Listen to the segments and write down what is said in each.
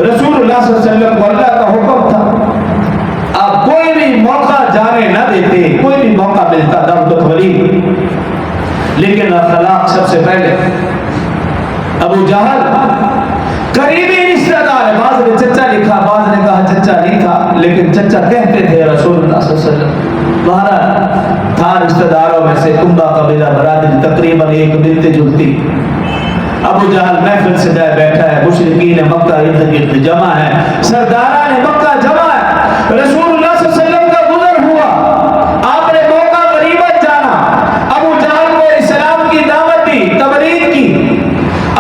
رسول اللہ صلی اللہ علیہ وسلم کو اللہ کا حکم تھا آپ کوئی بھی موقع جانے نہ دیتے، کوئی بھی موقع ملتا دعوت ولی، لیکن اخلاق سب سے پہلے۔ ابو جہل قریبی رشتہ دار ہے، بعض نے چچا لکھا، بعض نے کہا چچا نہیں تھا، لیکن چچا کہتے تھے رسول اللہ صلی اللہ علیہ وسلم۔ بہرحال تھا رشتہ داروں میں سے کنبہ قبیلہ برادری تقریباً ایک ملتی جلتی۔ ابو جہل محفل سے جائے بیٹھا ہے، مشرکین مکہ ارد گرد جمع ہے، سرداران مکہ جمع ہے، رسول اللہ صلی اللہ علیہ وسلم کا گزر ہوا، آپ نے موقع غریبت جانا، ابو جہل کو اسلام کی دعوت دی، تبلیغ کی،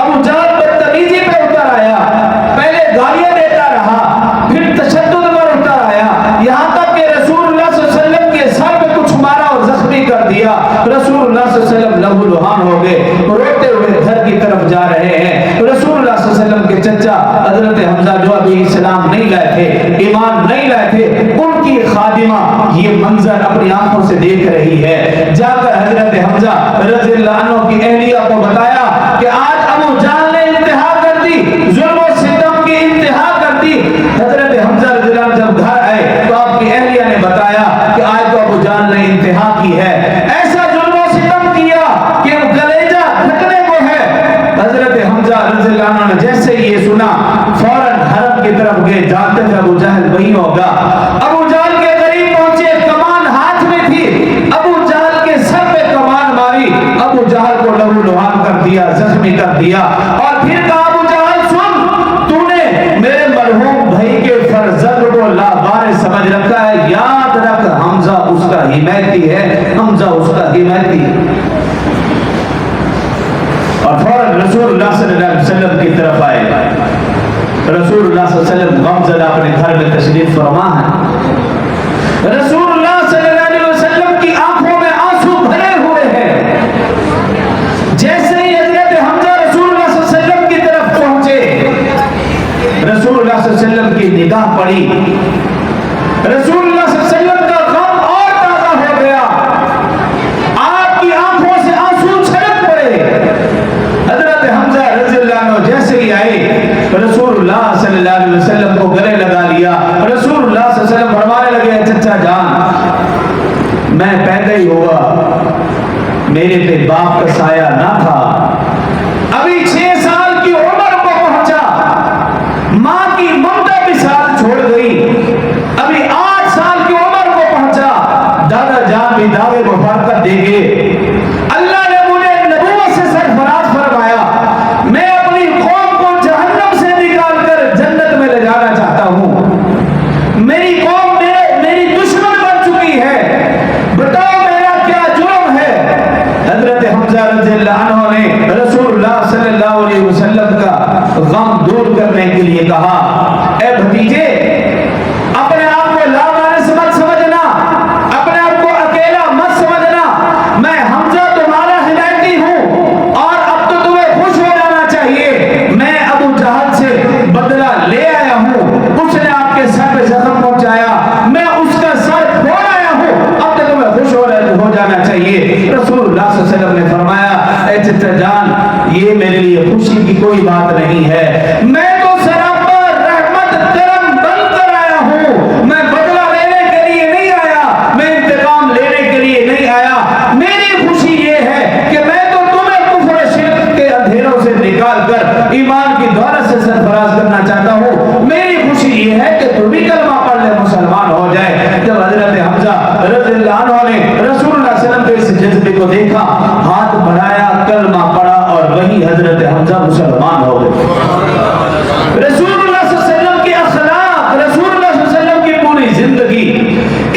ابو جہل بدتمیزی پہ اتر آیا، پہلے گالیاں دیتا رہا، پھر تشدد پر اتر آیا، یہاں تک کہ رسول اللہ صلی اللہ علیہ وسلم کے سر پہ کچھ مارا اور زخمی کر دیا، رسول اللہ صلی اللہ علیہ وسلم لہو لہان ہو گئے، روتے ہوئے گھر کی طرف جا رہے ہیں۔ رسول اللہ صلی اللہ علیہ وسلم کے چچا حضرت حمزہ جو ابھی اسلام نہیں لائے تھے، ایمان نہیں لائے تھے، ان کی خادمہ یہ منظر اپنی آنکھوں سے دیکھ رہی ہے، جا کر حضرت حمزہ رضی اللہ عنہ کی اہلیہ کو بتایا کہ آج ابو جہل نے انتہا کر دی، ظلم و ستم کی انتہا کر دی۔ حضرت حمزہ رضی اللہ عنہ جب گھر آئے تو آپ کی اہلیہ نے بتایا کہ آج تو ابو جہل نے انتہا کی ہے، ایسا ظلم و ستم کیا کہ کلیجہ پھٹنے کو ہے۔ حضرت حمزہ رضی اللہ عنہ نے جیسے یہ سنا فوراً حرم کی طرف گئے، جانتے تھے ابو جہل وہی ہوگا، ابو جہل کے قریب پہنچے، کمان ہاتھ میں تھی، ابو جہل کے سر پہ کمان ماری، ابو جہل کو لہو لہان کر دیا، زخمی کر دیا، اور پھر کہا ابو جہل سن، تو نے میرے مرحوم بھائی کے فرزند کو لاوارث سمجھ رکھا ہے، یاد رکھ حمزہ اس کا حمایتی ہے، حمزہ اس کا حمایتی ہے۔ اور فوراً رسول اللہ صلی اللہ علیہ وسلم کی طرف آئے، رسول اللہ صلی اللہ علیہ وسلم غمزدہ اپنے گھر میں تشریف فرما ہے، رسول اللہ صلی اللہ علیہ وسلم کی آنکھوں میں آنسو بھرے ہوئے ہیں۔ جیسے ہی حضرت حمزہ رسول اللہ صلی اللہ علیہ وسلم کی طرف پہنچے، رسول اللہ صلی اللہ علیہ وسلم کی نگاہ پڑی، رسول اللہ صلی اللہ علیہ وسلم کا غم اور تازہ ہو گیا، آپ کی آنکھوں سے آنسو چھلک پڑے۔ حضرت حمزہ رضی اللہ عنہ جیسے ہی آئے، رسول اللہ صلی اللہ علیہ وسلم کو گلے لگا لیا، رسول اللہ صلی اللہ علیہ وسلم فرمانے لگے چچا جان میں پیدا ہی ہوا، میرے پہ باپ کا سایہ نہ تھا، ابھی 6 سال کی عمر کو پہنچا، ماں کی ممتا بھی ساتھ چھوڑ گئی، ابھی 8 سال کی عمر کو پہنچا، دادا جان بھی دعوے مبارکت دے گے، اللہ نے مجھے نبوت سے سرفراز فرمایا، میں اپنی قوم کو جہنم سے نکال کر جنت میں لے جانا چاہتا ہوں، میری قوم میری دشمن بن چکی ہے، بتاؤ میرا کیا جرم ہے؟ حضرت حمزہ رضی اللہ عنہ نے رسول اللہ صلی اللہ علیہ وسلم کا غم دور کرنے کے لیے کہا، اے بھتیجے اپنے آپ کو لاوارث مت سمجھنا، اپنے آپ کو اکیلا مت سمجھنا، میں حمزہ تمہارا ہدایتی ہوں، اور اب تو تمہیں خوش ہو جانا چاہیے، میں ابو جہل سے بدلہ لے آیا ہوں، اس نے آپ کے سر پہ زخم پہنچایا، میں اس کا سر پھوڑ آیا ہوں، اب تو تمہیں خوش ہو جانا چاہیے۔ رسول اللہ صلی اللہ علیہ وسلم نے فرمایا اے چچا جان یہ میرے لیے خوشی کی کوئی بات نہیں ہے، میں تو سراپا رحمت کرم بن کر آیا ہوں، میں بدلہ لینے کے لیے نہیں آیا، میں انتقام لینے کے لیے نہیں آیا، میری خوشی یہ ہے کہ میں تو تمہیں کفر و شرک کے اندھیروں سے نکال کر ایمان کی دولت سے سرفراز کرنا چاہتا ہوں، میری خوشی یہ ہے کہ تم بھی کلمہ پڑھ لے مسلمان ہو جائے۔ جب حضرت حمزہ رضی اللہ عنہ نے رسول اللہ صلی اللہ علیہ وسلم کے اس جذبے کو دیکھا، ہاتھ بڑھایا، کلمہ پڑھا، اور وہی حضرت حمزہ مسلمان ہو گئے۔ رسول اللہ صلی اللہ علیہ وسلم کی اخلاق، رسول اللہ صلی اللہ علیہ وسلم کی پوری زندگی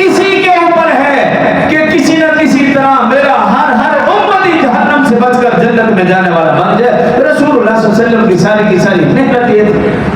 اسی کے اوپر ہے کہ کسی نہ کسی طرح میرا ہر امتی جہنم سے بچ کر جنت میں جانے والا بن جائے۔ رسول اللہ صلی اللہ علیہ وسلم کی ساری محنت یہ تھی۔